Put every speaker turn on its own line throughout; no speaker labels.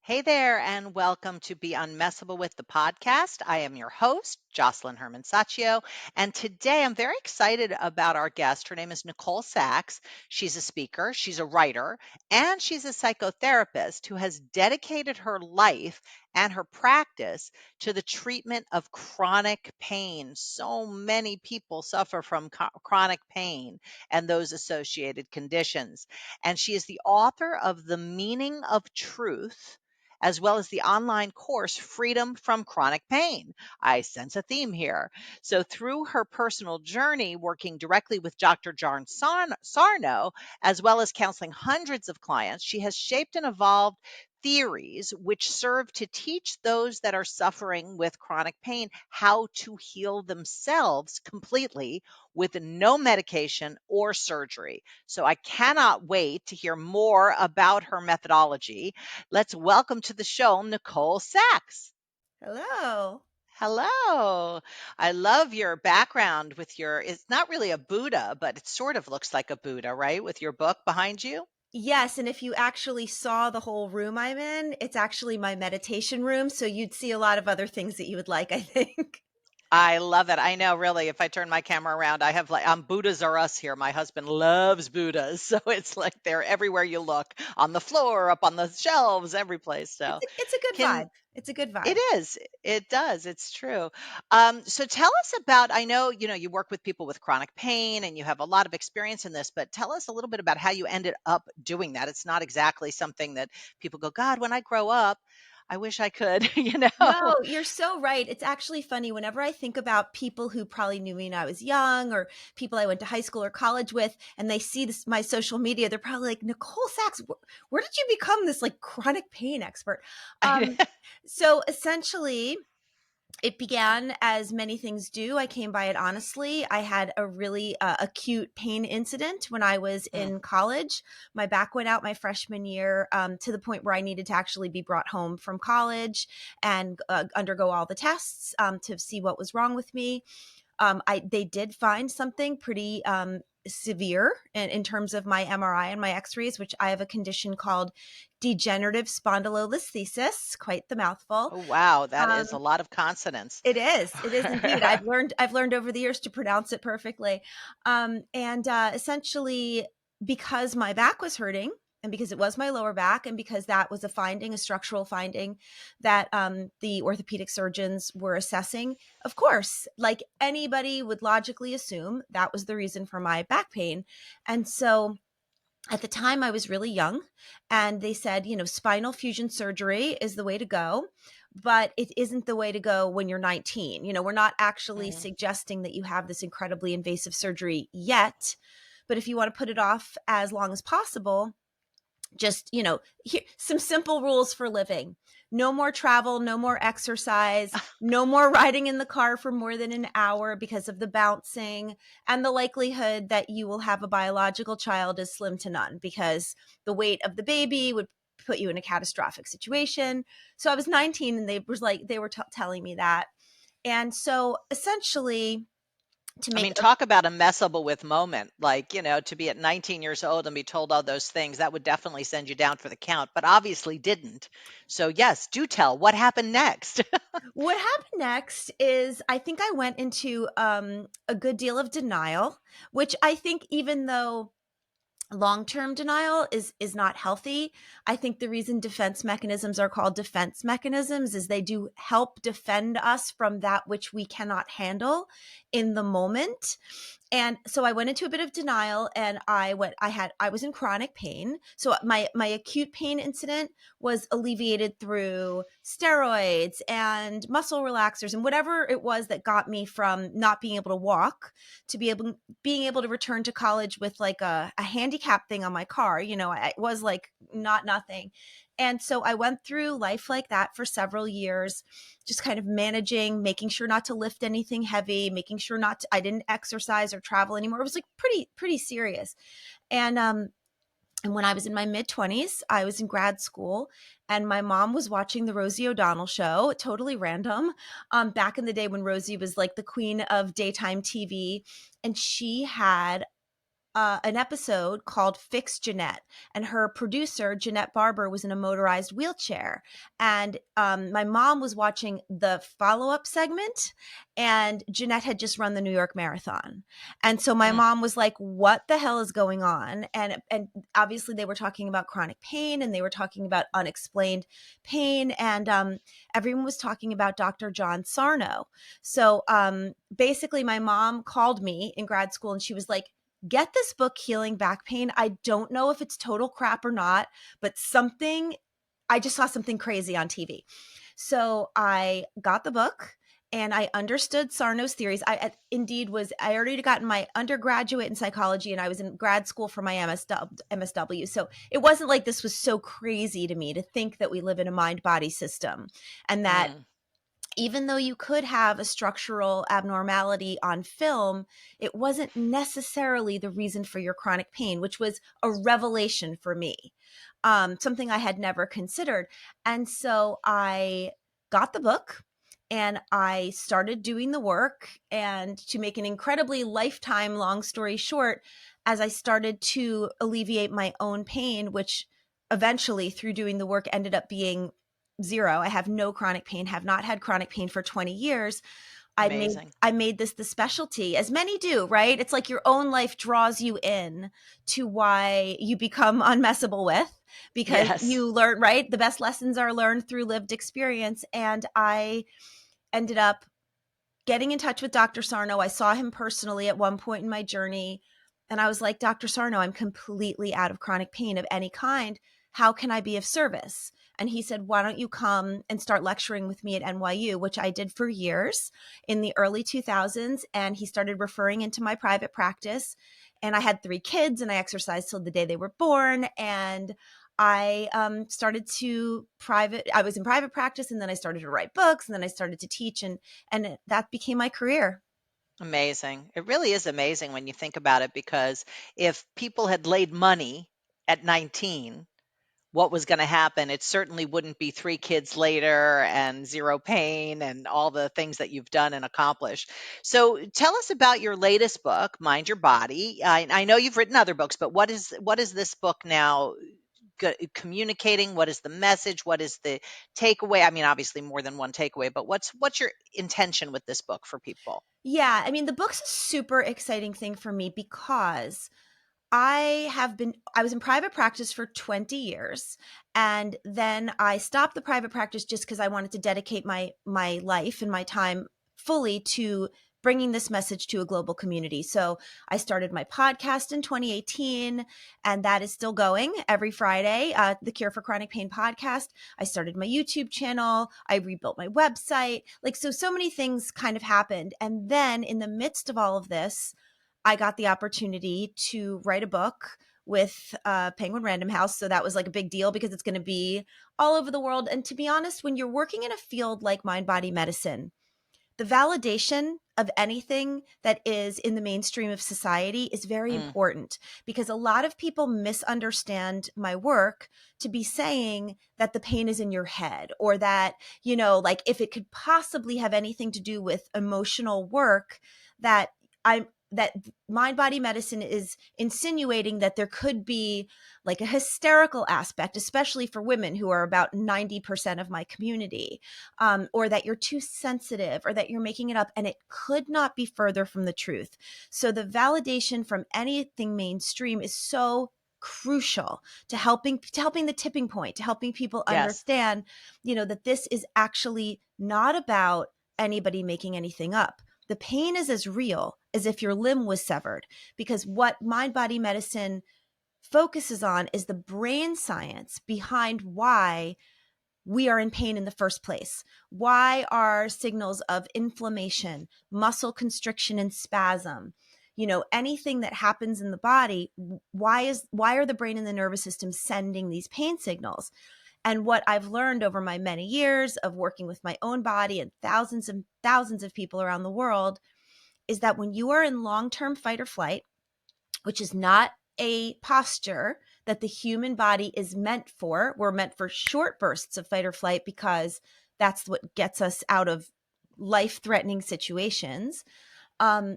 Hey there, and welcome to Be Unmessable with the podcast. I am your host, Josselyne Herman-Saccio, and today I'm very excited about our guest. Her name is Nicole Sachs. She's a speaker, she's a writer, and she's a psychotherapist who has dedicated her life and her practice to the treatment of chronic pain. So many people suffer from chronic pain and those associated conditions. And she is the author of The Meaning of Truth, as well as the online course Freedom from Chronic Pain. I sense a theme here. So, through her personal journey working directly with Dr. John Sarno, as well as counseling hundreds of clients, she has shaped and evolved theories which serve to teach those that are suffering with chronic pain how to heal themselves completely with no medication or surgery. So I cannot wait to hear more about her methodology. Let's welcome to the show Nicole Sachs.
Hello.
Hello. I love your background with it's not really a Buddha, but it sort of looks like a Buddha, right? With your book behind you.
Yes, and if you actually saw the whole room I'm in, it's actually my meditation room, so you'd see a lot of other things that you would like, I think.
I love it. I know, really, if I turn my camera around, I have Buddhas are us here. My husband loves Buddhas. So it's like they're everywhere you look, on the floor, up on the shelves, every place. So
It's a good
can
vibe. It's a good
it
vibe.
is. It does. It's true. So tell us about, I know, you work with people with chronic pain and you have a lot of experience in this, but tell us a little bit about how you ended up doing that. It's not exactly something that people go, God, when I grow up, I wish I could,
No, you're so right. It's actually funny whenever I think about people who probably knew me when I was young or people I went to high school or college with, and they see my social media, they're probably like, Nicole Sachs, where did you become this like chronic pain expert? Um, so essentially, it began as many things do. I came by it honestly. I had a really acute pain incident when I was
Mm.
in college. My back went out my freshman year, to the point where I needed to actually be brought home from college and undergo all the tests to see what was wrong with me. They did find something pretty severe in terms of my MRI and my X-rays, which I have a condition called degenerative spondylolisthesis. Quite the mouthful.
Oh, wow. That
Um,
is a lot of consonants.
it is. It is indeed. I've learned over the years to pronounce it perfectly. And essentially, because my back was hurting, and because it was my lower back, and because that was a finding, a structural finding that the orthopedic surgeons were assessing, of course, like anybody would logically assume that was the reason for my back pain. And so at the time I was really young, and they said, spinal fusion surgery is the way to go, but it isn't the way to go when you're 19. We're not actually
Mhm.
suggesting that you have this incredibly invasive surgery yet, but if you want to put it off as long as possible, just here, some simple rules for living: no more travel, no more exercise, no more riding in the car for more than an hour because of the bouncing, and the likelihood that you will have a biological child is slim to none because the weight of the baby would put you in a catastrophic situation. So I was 19, and they were telling me that. And so essentially, to
I
make
mean, talk about a messable with moment. Like, to be at 19 years old and be told all those things, that would definitely send you down for the count, but obviously didn't. So, yes, do tell what happened next.
What happened next is I think I went into a good deal of denial, which I think, even though long-term denial is not healthy, I think the reason defense mechanisms are called defense mechanisms is they do help defend us from that which we cannot handle in the moment. And so I went into a bit of denial, and I was in chronic pain. So my acute pain incident was alleviated through steroids and muscle relaxers and whatever it was that got me from not being able to walk to being able to return to college with like a handicap thing on my car. It was like not nothing. And so I went through life like that for several years, just kind of managing, making sure not to lift anything heavy, making sure I didn't exercise or travel anymore. It was like pretty serious. And when I was in my mid 20s, I was in grad school, and my mom was watching the Rosie O'Donnell show, totally random, back in the day when Rosie was like the queen of daytime TV. And she had an episode called Fix Jeanette, and her producer, Jeanette Barber, was in a motorized wheelchair. And my mom was watching the follow up segment, and Jeanette had just run the New York Marathon. And so my
Mm,
mom was like, "What the hell is going on?" And obviously, they were talking about chronic pain and they were talking about unexplained pain. And everyone was talking about Dr. John Sarno. So basically, my mom called me in grad school and she was like, "Get this book, Healing Back Pain. I don't know if it's total crap or not, but I just saw something crazy on TV." So I got the book and I understood Sarno's theories. I already gotten my undergraduate in psychology and I was in grad school for my MSW. So it wasn't like this was so crazy to me to think that we live in a mind body system and that
mm,
even though you could have a structural abnormality on film, it wasn't necessarily the reason for your chronic pain, which was a revelation for me, something I had never considered. And so I got the book and I started doing the work. And to make an incredibly lifetime long story short, as I started to alleviate my own pain, which eventually through doing the work ended up being zero. I have no chronic pain, have not had chronic pain for 20 years.
amazing.
I made this the specialty, as many do, right? It's like your own life draws you in to why you become unmessable with, because
Yes.
you learn, right? The best lessons are learned through lived experience. And I ended up getting in touch with Dr. Sarno. I saw him personally at one point in my journey. And I was like, "Dr. Sarno, I'm completely out of chronic pain of any kind. How can I be of service?" And he said, "Why don't you come and start lecturing with me at NYU," which I did for years in the early 2000s. And he started referring into my private practice. And I had 3 kids and I exercised till the day they were born. And I I was in private practice and then I started to write books and then I started to teach and that became my career.
Amazing. It really is amazing when you think about it because if people had laid money at 19, what was going to happen, it certainly wouldn't be 3 kids later and zero pain and all the things that you've done and accomplished. So tell us about your latest book, Mind Your Body. I know you've written other books, but what is this book now communicating? What is the message? What is the takeaway? I mean, obviously more than one takeaway, but what's your intention with this book for people?
Yeah, I mean, the book's a super exciting thing for me because I was in private practice for 20 years and then I stopped the private practice just cuz I wanted to dedicate my life and my time fully to bringing this message to a global community. So, I started my podcast in 2018 and that is still going every Friday, the Cure for Chronic Pain podcast. I started my YouTube channel, I rebuilt my website. Like so many things kind of happened. And then in the midst of all of this, I got the opportunity to write a book with Penguin Random House. So that was like a big deal because it's going to be all over the world. And to be honest, when you're working in a field like mind body medicine, the validation of anything that is in the mainstream of society is very
Mm,
important because a lot of people misunderstand my work to be saying that the pain is in your head or that, like if it could possibly have anything to do with emotional work, that I'm that mind body medicine is insinuating that there could be like a hysterical aspect, especially for women who are about 90% of my community, or that you're too sensitive or that you're making it up. And it could not be further from the truth. So the validation from anything mainstream is so crucial to helping the tipping point, to helping people
yes.
understand, that this is actually not about anybody making anything up. The pain is as real as if your limb was severed, because what mind body medicine focuses on is the brain science behind why we are in pain in the first place. Why are signals of inflammation, muscle constriction and spasm, anything that happens in the body, why are the brain and the nervous system sending these pain signals? And what I've learned over my many years of working with my own body and thousands of people around the world is that when you are in long-term fight or flight, which is not a posture that the human body is meant for. We're meant for short bursts of fight or flight because that's what gets us out of life threatening situations. Um,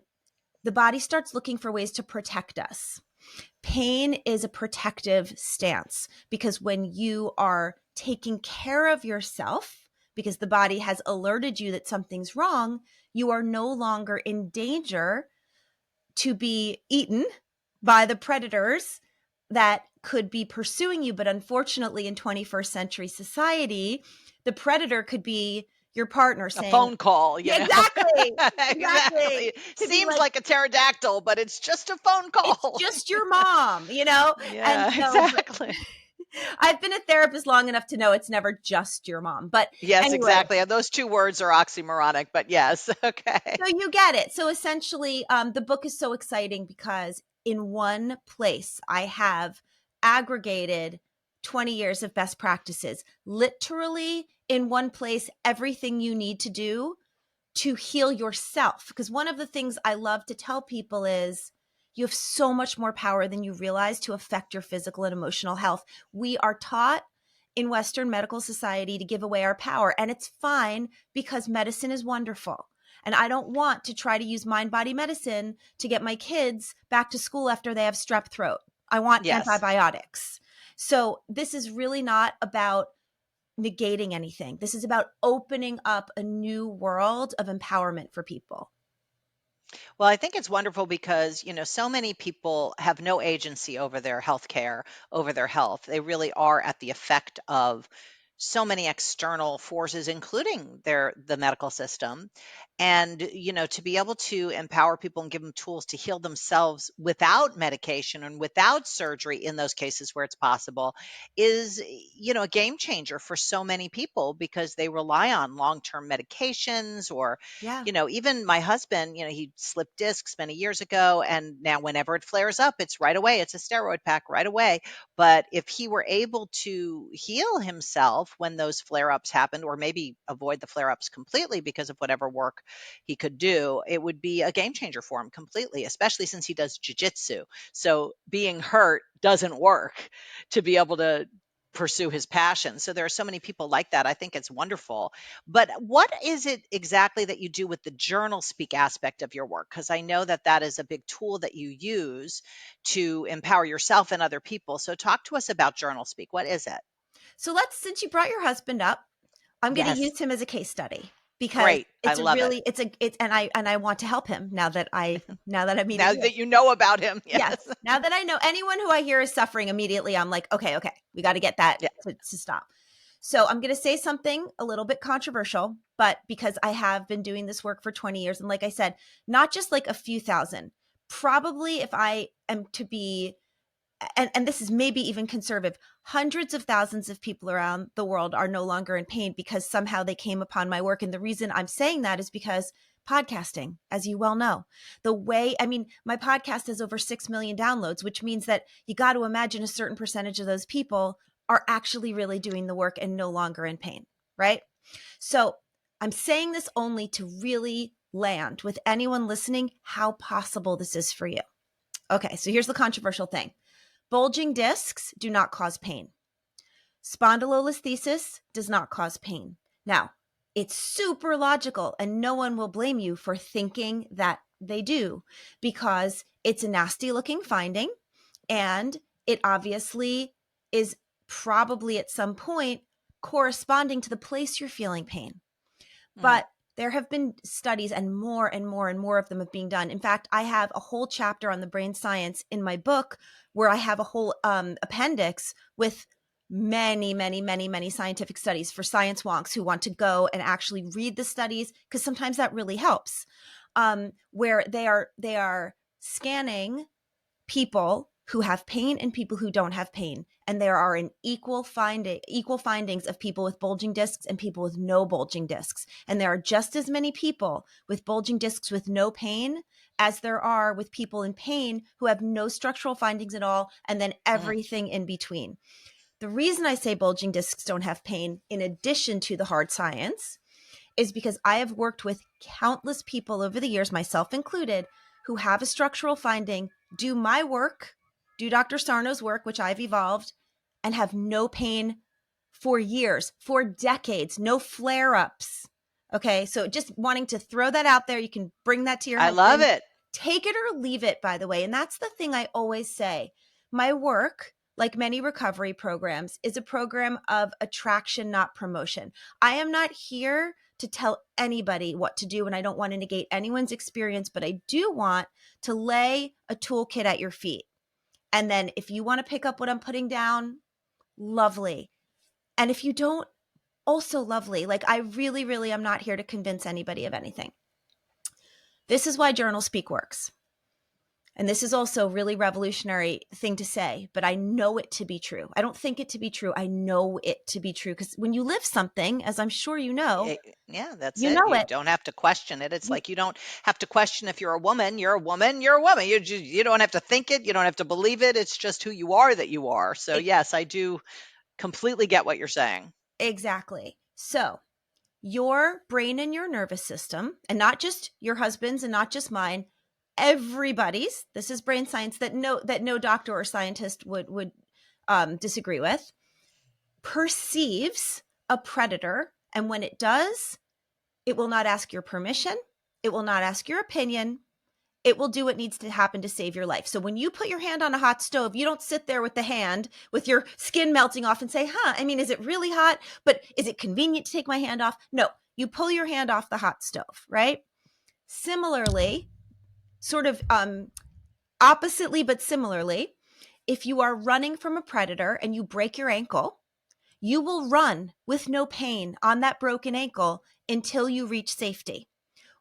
the body starts looking for ways to protect us. Pain is a protective stance because when you are taking care of yourself, because the body has alerted you that something's wrong, you are no longer in danger to be eaten by the predators that could be pursuing you. But unfortunately, in 21st century society, the predator could be your partner
A
saying,
phone call,
yeah, exactly, exactly.
Exactly.
Could be
Seems
like,
like a pterodactyl, but it's just a phone
it's
call.
just your mom, And
Yeah,
so, but
exactly.
I've been a therapist long enough to know it's never just your mom. But
Yes,
anyway,
exactly. And those two words are oxymoronic, but yes. Okay.
so you get it. So essentially, the book is so exciting because in one place I have aggregated 20 years of best practices. Literally in one place, everything you need to do to heal yourself. Because one of the things I love to tell people is you have so much more power than you realize to affect your physical and emotional health. We are taught in Western medical society to give away our power, and it's fine because medicine is wonderful. And I don't want to try to use mind body medicine to get my kids back to school after they have strep throat. I want
Yes.
antibiotics. So this is really not about negating anything. This is about opening up a new world of empowerment for people.
Well, I think it's wonderful because, so many people have no agency over their health care, over their health. They really are at the effect of so many external forces, including the medical system. And, to be able to empower people and give them tools to heal themselves without medication and without surgery in those cases where it's possible is, a game changer for so many people because they rely on long-term medications or
Yeah.
even my husband, he slipped discs many years ago. And now, whenever it flares up, it's right away. It's a steroid pack right away. But if he were able to heal himself when those flare ups happened, or maybe avoid the flare ups completely because of whatever work he could do, it would be a game changer for him completely, especially since he does jujitsu. So being hurt doesn't work to be able to pursue his passion. So there are so many people like that. I think it's wonderful. But what is it exactly that you do with the journal speak aspect of your work? Because I know that that is a big tool that you use to empower yourself and other people. So talk to us about journal speak. What is it?
So since you brought your husband up, I'm going to
Yes.
use him as a case study because
Great. I love it.
and I want to help him now that I'm meeting
Now
you.
that you know about him.
Yes.
Yes.
Now that I know anyone who I hear is suffering immediately, I'm like, okay, we got to get that
Yeah.
to stop. So I'm going to say something a little bit controversial, but because I have been doing this work for 20 years, and like I said, not just like a few thousand, probably if I am to be, and this is maybe even conservative, hundreds of thousands of people around the world are no longer in pain because somehow they came upon my work. And the reason I'm saying that is because podcasting, as you well know, my podcast has over 6 million downloads, which means that you got to imagine a certain percentage of those people are actually really doing the work and no longer in pain, right? So I'm saying this only to really land with anyone listening how possible this is for you. Okay, so here's the controversial thing. Bulging discs do not cause pain. Spondylolisthesis does not cause pain. Now, it's super logical, and no one will blame you for thinking that they do because it's a nasty looking finding, and it obviously is probably at some point corresponding to the place you're feeling pain.
Mm,
But there have been studies, and more and more and more of them have been done. In fact, I have a whole chapter on the brain science in my book where I have a whole appendix with many, many, many, many scientific studies for science wonks who want to go and actually read the studies, because sometimes that really helps. Where they are scanning people who have pain and people who don't have pain, and there are an equal findings of people with bulging discs and people with no bulging discs, and there are just as many people with bulging discs with no pain as there are with people in pain who have no structural findings at all, and then
mm,
everything in between. The reason I say bulging discs don't have pain, in addition to the hard science, is because I have worked with countless people over the years, myself included, who have a structural finding, do my work, do Dr. Sarno's work, which I've evolved, and have no pain for years, for decades, no flare ups. Okay. So just wanting to throw that out there. You can bring that to your
I love
husband.
it.
Take it or leave it, by the way. And that's the thing I always say. My work, like many recovery programs, is a program of attraction, not promotion. I am not here to tell anybody what to do, and I don't want to negate anyone's experience, but I do want to lay a toolkit at your feet. And then if you want to pick up what I'm putting down, lovely. And if you don't, also lovely. Like, I really, really am not here to convince anybody of anything. This is why Journal Speak works. And this is also a really revolutionary thing to say, but I know it to be true. I don't think it to be true. I know it to be true, because when you live something, as I'm sure you know,
Yeah, that's
you
it.
know
You
it.
don't have to question it. It's
You,
like you don't have to question if you're a woman. You're a woman. You're a woman. You don't have to think it. You don't have to believe it. It's just who you are that you are. So yes, I do completely get what you're saying.
exactly. So your brain and your nervous system, and not just your husband's and not just mine, everybody's, this is brain science that no doctor or scientist would disagree with, perceives a predator. And when it does, it will not ask your permission. It will not ask your opinion. It will do what needs to happen to save your life. So when you put your hand on a hot stove, you don't sit there with the hand with your skin melting off and say, I mean, is it really hot? But is it convenient to take my hand off? No, you pull your hand off the hot stove, right? Similarly, sort of oppositely, but similarly, if you are running from a predator and you break your ankle, you will run with no pain on that broken ankle until you reach safety.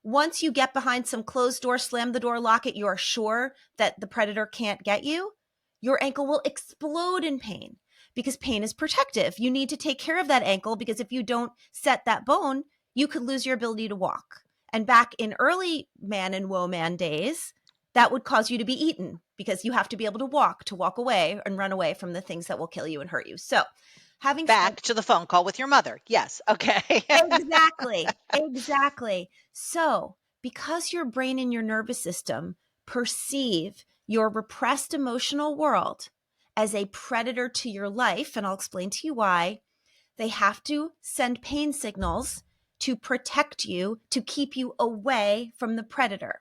Once you get behind some closed door, slam the door, lock it, you are sure that the predator can't get you, your ankle will explode in pain, because pain is protective. You need to take care of that ankle, because if you don't set that bone, you could lose your ability to walk. And back in early man and woman days, that would cause you to be eaten, because you have to be able to walk away and run away from the things that will kill you and hurt you. So having spent
Back to the phone call with your mother. Yes. Okay.
exactly. Exactly. So, because your brain and your nervous system perceive your repressed emotional world as a predator to your life, and I'll explain to you why, they have to send pain signals to protect you, to keep you away from the predator.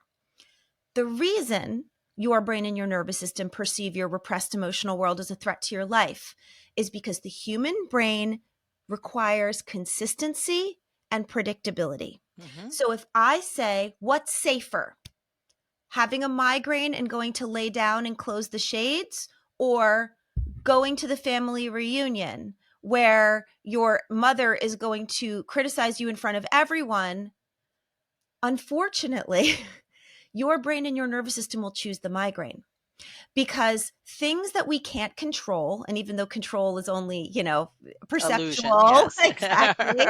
The reason your brain and your nervous system perceive your repressed emotional world as a threat to your life is because the human brain requires consistency and predictability.
Hmm.
So if I say, what's safer, having a migraine and going to lay down and close the shades, or going to the family reunion where your mother is going to criticize you in front of everyone, unfortunately, your brain and your nervous system will choose the migraine, because things that we can't control, and even though control is only,
Illusion.
perceptual,
Yes.
exactly,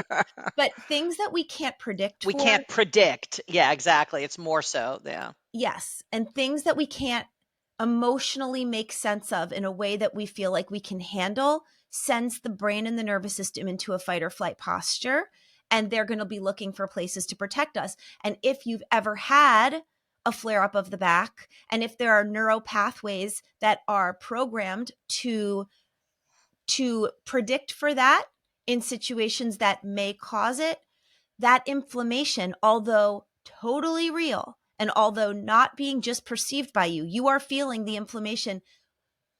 but things that we can't predict
We
for,
can't predict. Yeah, exactly. It's more so. Yeah.
yes, and things that we can't emotionally make sense of in a way that we feel like we can handle, sends the brain and the nervous system into a fight or flight posture, and they're going to be looking for places to protect us. And if you've ever had a flare up of the back, and if there are neural pathways that are programmed to predict for that in situations that may cause it, that inflammation, although totally real and although not being just perceived by you, you are feeling the inflammation,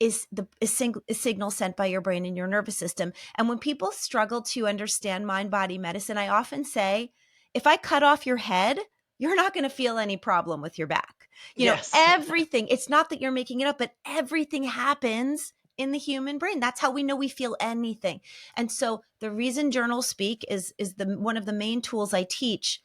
is a signal sent by your brain and your nervous system. And when people struggle to understand mind body medicine, I often say, if I cut off your head, you're not going to feel any problem with your back.
Yes.
Everything, it's not that you're making it up, but everything happens in the human brain. That's how we know we feel anything. And so the reason Journal Speak is the one of the main tools I teach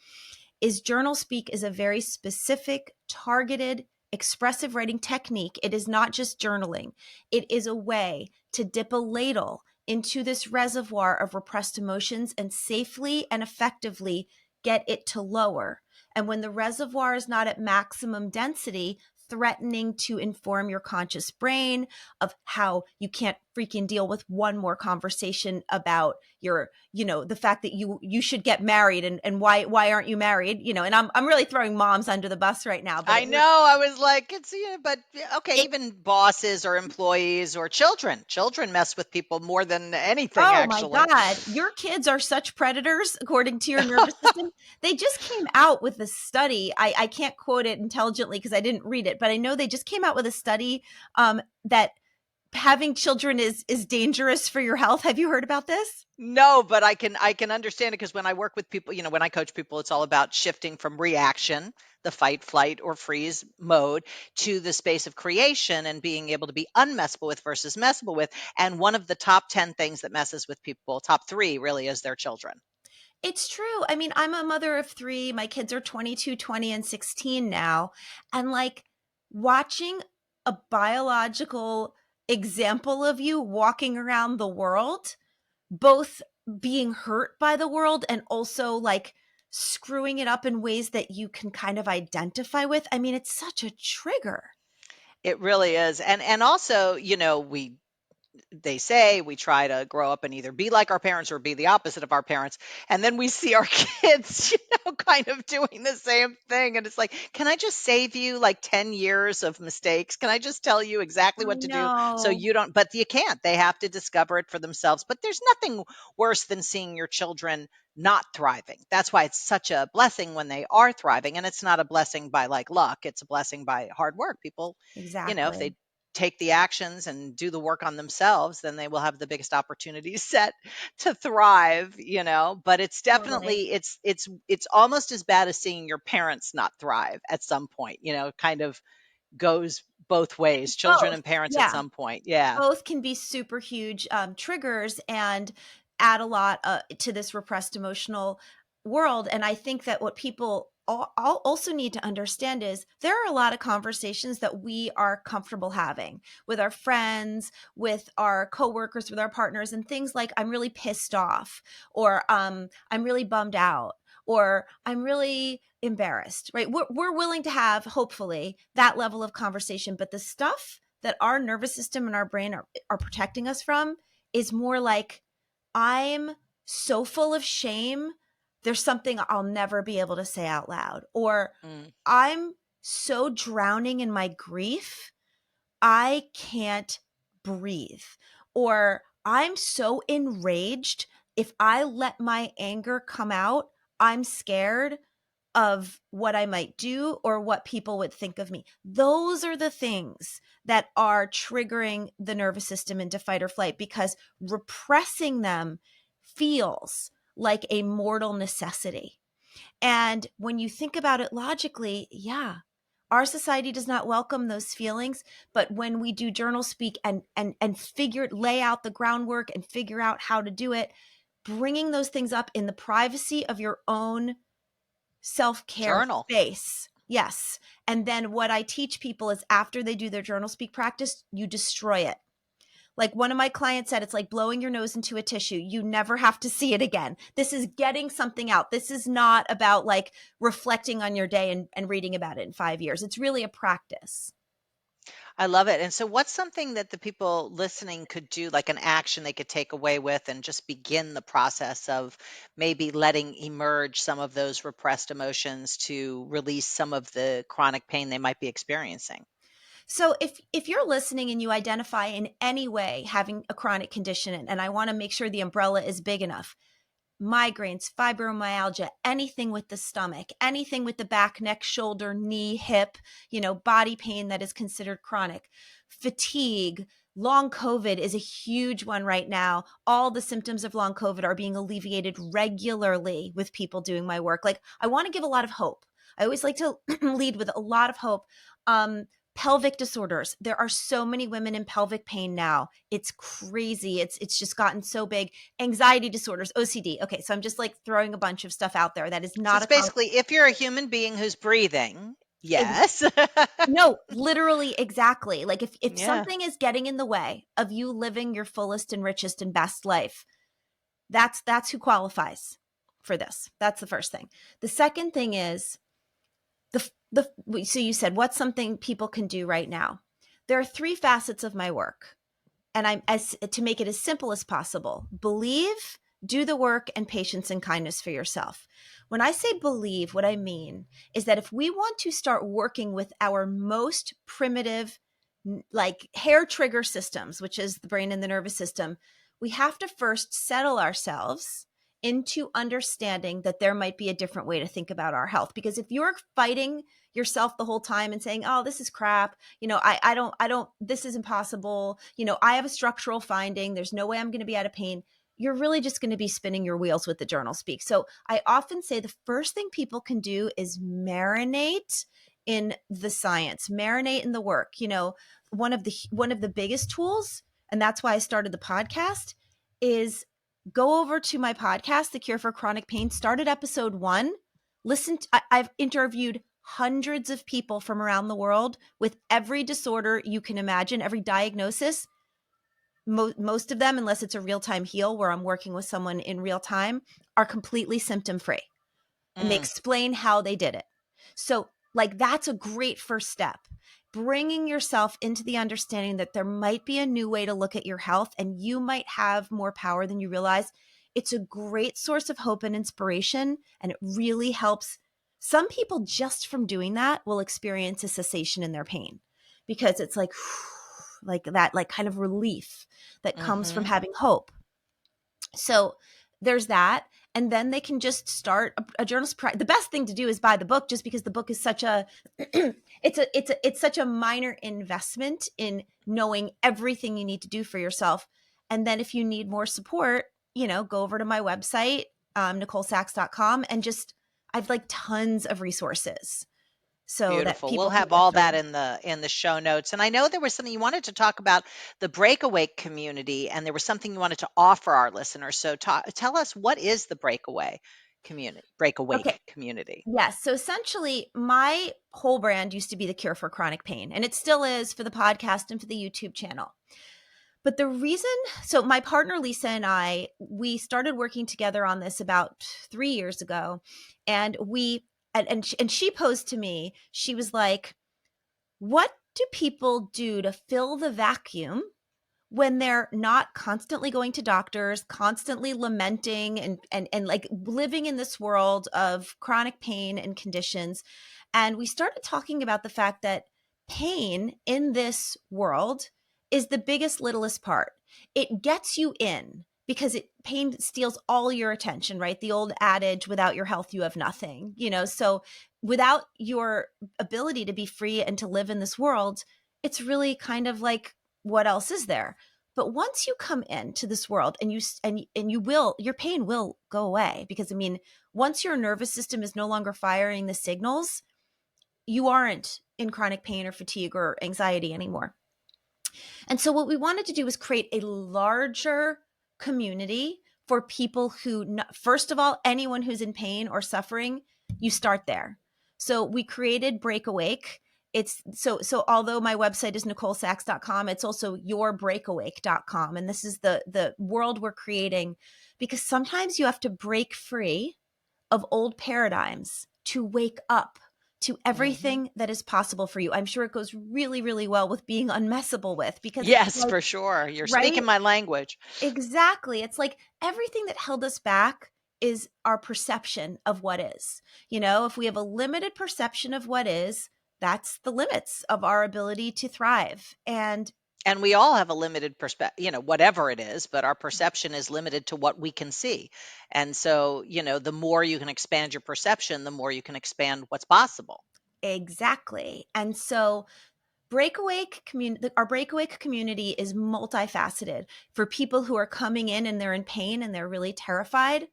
is Journal Speak is a very specific, targeted, expressive writing technique. It is not just journaling. It is a way to dip a ladle into this reservoir of repressed emotions and safely and effectively get it to lower. And when the reservoir is not at maximum density, threatening to inform your conscious brain of how you can't freaking deal with one more conversation about your, the fact that you should get married, and why aren't you married? And I'm really throwing moms under the bus right now, but
I know. I was like, it's yeah, but yeah, okay,
it
even bosses or employees or children. Children mess with people more than anything,
oh my
actually.
God, your kids are such predators according to your nervous system. They just came out with a study. I can't quote it intelligently because I didn't read it, but I know they just came out with a study that having children is dangerous for your health. Have you heard about this?
No, but I can understand it because when I work with people, when I coach people, it's all about shifting from reaction, the fight, flight, or freeze mode, to the space of creation and being able to be unmessable with versus messable with. And one of the top 10 things that messes with people, top three really, is their children.
It's true. I mean, I'm a mother of three. My kids are 22, 20, and 16 now. And like watching a biological example of you walking around the world, both being hurt by the world and also like screwing it up in ways that you can kind of identify with. I mean, it's such a trigger.
It really is. And also, we they say we try to grow up and either be like our parents or be the opposite of our parents. And then we see our kids, kind of doing the same thing. And it's like, can I just save you like 10 years of mistakes? Can I just tell you exactly
I
what to do so
know.
you don't? But you can't. They have to discover it for themselves. But there's nothing worse than seeing your children not thriving. That's why it's such a blessing when they are thriving. And it's not a blessing by like luck, it's a blessing by hard work. People, if
Exactly.
they take the actions and do the work on themselves, then they will have the biggest opportunities set to thrive, but it's
Totally.
definitely it's almost as bad as seeing your parents not thrive at some point, kind of goes both ways, children
Both.
and parents at
Yeah.
some point. Yeah.
Both can be super huge triggers and add a lot to this repressed emotional world. And I think that what people also need to understand is there are a lot of conversations that we are comfortable having with our friends, with our coworkers, with our partners, and things like I'm really pissed off, or I'm really bummed out, or I'm really embarrassed, right? We're willing to have, hopefully, that level of conversation. But the stuff that our nervous system and our brain are protecting us from is more like, I'm so full of shame, there's something I'll never be able to say out loud. Or
Mm.
I'm so drowning in my grief, I can't breathe. Or I'm so enraged, if I let my anger come out, I'm scared of what I might do or what people would think of me. Those are the things that are triggering the nervous system into fight or flight, because repressing them feels like a mortal necessity. And when you think about it logically, yeah, our society does not welcome those feelings. But when we do journal speak and lay out the groundwork and figure out how to do it, bringing those things up in the privacy of your own self-care
Journal.
space. Yes. And then what I teach people is, after they do their journal speak practice, you destroy it. Like one of my clients said, it's like blowing your nose into a tissue. You never have to see it again. This is getting something out. This is not about like reflecting on your day and reading about it in 5 years. It's really a practice.
I love it. And so what's something that the people listening could do, like an action they could take away with and just begin the process of maybe letting emerge some of those repressed emotions to release some of the chronic pain they might be experiencing?
So if you're listening and you identify in any way having a chronic condition, and I want to make sure the umbrella is big enough, migraines, fibromyalgia, anything with the stomach, anything with the back, neck, shoulder, knee, hip, body pain that is considered chronic, fatigue, long COVID is a huge one right now. All the symptoms of long COVID are being alleviated regularly with people doing my work. Like, I want to give a lot of hope. I always like to lead with a lot of hope. Pelvic disorders. There are so many women in pelvic pain now. It's crazy. It's just gotten so big. Anxiety disorders, OCD. Okay, so I'm just like throwing a bunch of stuff out there that is
So
not
it's
a common.
basically, if you're a human being who's breathing, yes.
No, literally, exactly. Like if
Yeah.
something is getting in the way of you living your fullest and richest and best life, that's who qualifies for this. That's the first thing. The second thing is so you said, what's something people can do right now? There are three facets of my work. And I'm as to make it as simple as possible. Believe, do the work, and patience and kindness for yourself. When I say believe, what I mean is that if we want to start working with our most primitive, like hair trigger systems, which is the brain and the nervous system, we have to first settle ourselves into understanding that there might be a different way to think about our health. Because if you're fighting yourself the whole time and saying, oh, this is crap, I don't, this is impossible, I have a structural finding, there's no way I'm going to be out of pain, you're really just going to be spinning your wheels with the journal speak. So I often say the first thing people can do is marinate in the science, marinate in the work. One of the biggest tools, and that's why I started the podcast, is go over to my podcast, The Cure for Chronic Pain. Start at episode 1. I've interviewed hundreds of people from around the world with every disorder you can imagine, every diagnosis. Most of them, unless it's a real-time heal where I'm working with someone in real time, are completely symptom-free. And they
Mm,
explain how they did it. So, like, that's a great first step. Bringing yourself into the understanding that there might be a new way to look at your health and you might have more power than you realize. It's a great source of hope and inspiration. And it really helps. Some people, just from doing that, will experience a cessation in their pain because it's like that, like kind of relief that comes from
mhm.
having hope. So there's that. And then they can just start a journalist. The best thing to do is buy the book, just because the book is such a it's such a minor investment in knowing everything you need to do for yourself. And then if you need more support, go over to my website, NicoleSachs.com, and just I've like tons of resources so that
Beautiful. We'll
people can
have
get
all that
through.
in the show notes. And I know there was something you wanted to talk about, the breakaway community, and there was something you wanted to offer our listeners. So tell us, what is the
Okay.
breakawake community?
Yes. So essentially, my whole brand used to be The Cure for Chronic Pain, and it still is for the podcast and for the YouTube channel. But the reason, so my partner Lisa and I, we started working together on this about 3 years ago, and and she posed to me. She was like, "What do people do to fill the vacuum when they're not constantly going to doctors, constantly lamenting and like living in this world of chronic pain and conditions?" And we started talking about the fact that pain in this world is the biggest littlest part. It gets you in because pain steals all your attention, right? The old adage, without your health you have nothing, so without your ability to be free and to live in this world, it's really kind of like, what else is there? But once you come into this world and you will, your pain will go away, because I mean, once your nervous system is no longer firing the signals, you aren't in chronic pain or fatigue or anxiety anymore. And so what we wanted to do was create a larger community for people who, first of all, anyone who's in pain or suffering, you start there. So we created Breakawake. It's so although my website is NicoleSachs.com, it's also yourbreakawake.com. And this is the world we're creating, because sometimes you have to break free of old paradigms to wake up to
Hmm.
everything that is possible for you. I'm sure it goes really, really well with being unmessable with, because it's
Yes,
like,
for sure. You're speaking
right?
my language.
Exactly. It's like everything that held us back is our perception of what is. If we have a limited perception of what is, that's the limits of our ability to thrive. And
And we all have a limited perspective, whatever it is, but our perception is limited to what we can see. And so, the more you can expand your perception, the more you can expand what's possible.
exactly. And so our breakawake community is multifaceted. For people who are coming in and they're in pain and they're really terrified,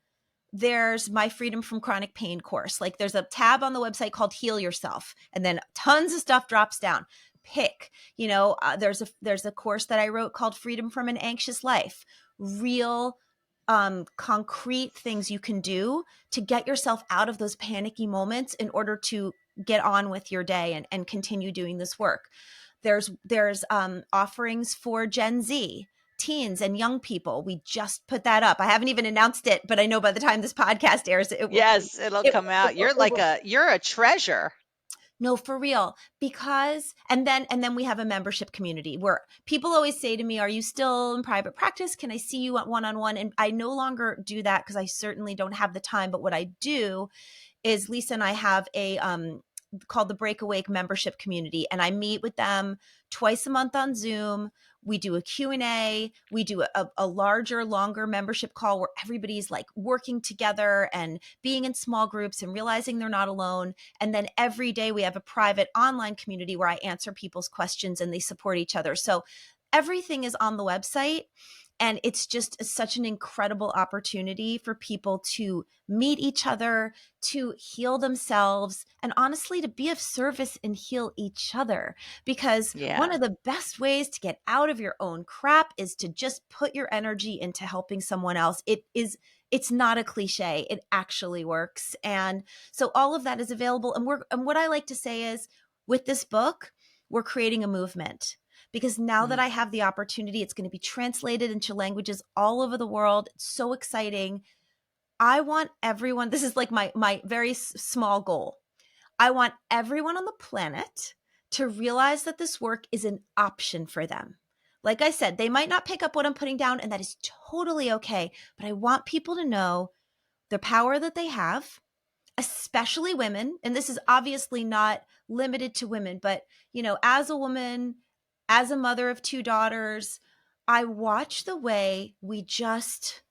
there's my Freedom from Chronic Pain course. Like, there's a tab on the website called Heal Yourself, and then tons of stuff drops down. Pick, there's a course that I wrote called Freedom from an Anxious Life. Real, concrete things you can do to get yourself out of those panicky moments in order to get on with your day and continue doing this work. There's offerings for Gen Z, teens and young people. We just put that up. I haven't even announced it, but I know by the time this podcast airs, it will be
Yes, it'll come out.
it will
You're a treasure.
No, for real. Because and then we have a membership community where people always say to me, "Are you still in private practice? Can I see you at one-on-one?" And I no longer do that because I certainly don't have the time, but what I do is Lisa and I have a called the Break Awake membership community, and I meet with them twice a month on Zoom. We do a Q&A. We do a larger, longer membership call where everybody's like working together and being in small groups and realizing they're not alone. And then every day we have a private online community where I answer people's questions and they support each other. So everything is on the website. And it's just such an incredible opportunity for people to meet each other, to heal themselves, and honestly, to be of service and heal each other. Because one
Yeah.
of the best ways to get out of your own crap is to just put your energy into helping someone else. It's not a cliche. It actually works. And so all of that is available. And what I like to say is with this book, we're creating a movement because now that
Mm.
I have the opportunity, it's going to be translated into languages all over the world. It's so exciting. I want everyone, this is like my very small goal. I want everyone on the planet to realize that this work is an option for them. Like I said, they might not pick up what I'm putting down, and that is totally okay. But I want people to know the power that they have, especially women. And this is obviously not limited to women, but as a woman, as a mother of two daughters, I watch the way we just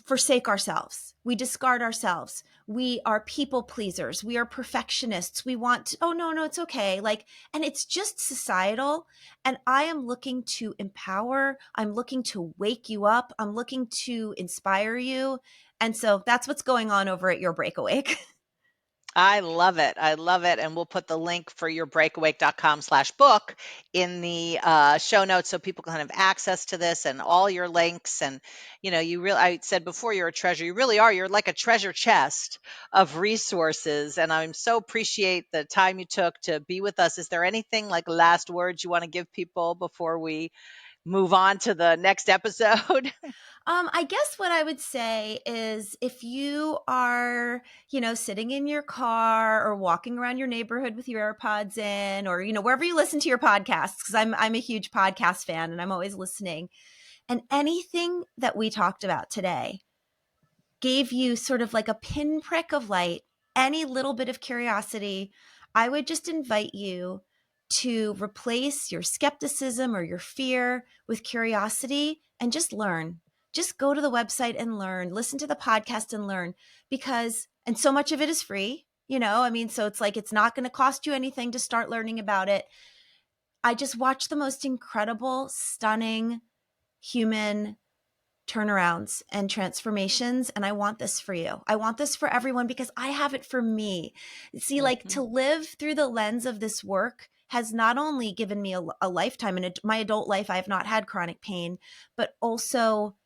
forsake ourselves. We discard ourselves. We are people pleasers. We are perfectionists. We want, oh, no, no, it's okay. Like, and it's just societal. And I am looking to empower. I'm looking to wake you up. I'm looking to inspire you. And so that's what's going on over at Your Breakawake.
I love it. I love it. And we'll put the link for your breakawake.com/book in the show notes so people can have access to this and all your links. And, I said before, you're a treasure. You really are. You're like a treasure chest of resources. And I'm so appreciate the time you took to be with us. Is there anything like last words you want to give people before we move on to the next episode?
I guess what I would say is if you are, sitting in your car or walking around your neighborhood with your AirPods in, or, wherever you listen to your podcasts, because I'm a huge podcast fan and I'm always listening. And anything that we talked about today gave you sort of like a pinprick of light, any little bit of curiosity, I would just invite you to replace your skepticism or your fear with curiosity and just learn. Just go to the website and learn, listen to the podcast and learn and so much of it is free, so it's like it's not going to cost you anything to start learning about it. I just watched the most incredible, stunning human turnarounds and transformations. And I want this for you. I want this for everyone because I have it for me. See, like
Mhm.
to live through the lens of this work has not only given me a lifetime. In my adult life, I have not had chronic pain, but also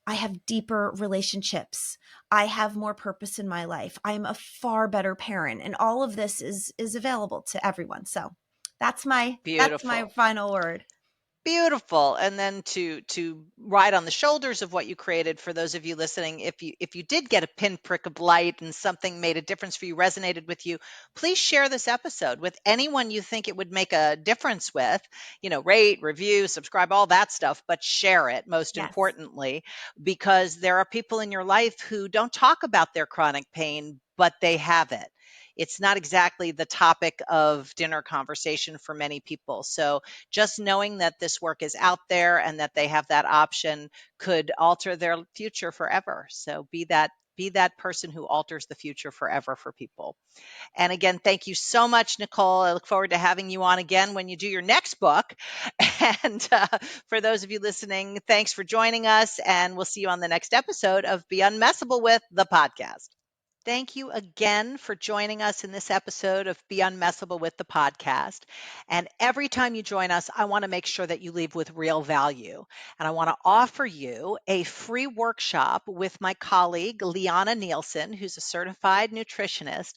I have deeper relationships. I have more purpose in my life. I'm a far better parent. And all of this is available to everyone. So that's my
Beautiful.
final word.
Beautiful. And then to ride on the shoulders of what you created, for those of you listening, if you did get a pinprick of light and something made a difference for you, resonated with you, please share this episode with anyone you think it would make a difference with. Rate, review, subscribe, all that stuff, but share it most
Yes.
importantly, because there are people in your life who don't talk about their chronic pain, but they have it. It's not exactly the topic of dinner conversation for many people. So just knowing that this work is out there and that they have that option could alter their future forever. So be that person who alters the future forever for people. And again, thank you so much, Nicole. I look forward to having you on again when you do your next book. And for those of you listening, thanks for joining us. And we'll see you on the next episode of Be Unmessable with the podcast. Thank you again for joining us in this episode of Be Unmessable with the podcast. And every time you join us, I want to make sure that you leave with real value. And I want to offer you a free workshop with my colleague, Liana Nielsen, who's a certified nutritionist.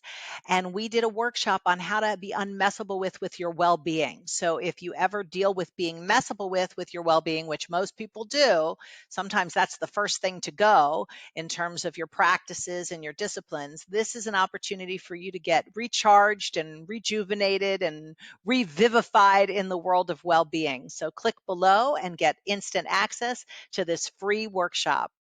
And we did a workshop on how to be unmessable with your well being. So if you ever deal with being messable with your well being, which most people do, sometimes that's the first thing to go in terms of your practices and your discipline. disciplines, this is an opportunity for you to get recharged and rejuvenated and revivified in the world of well being. So click below and get instant access to this free workshop.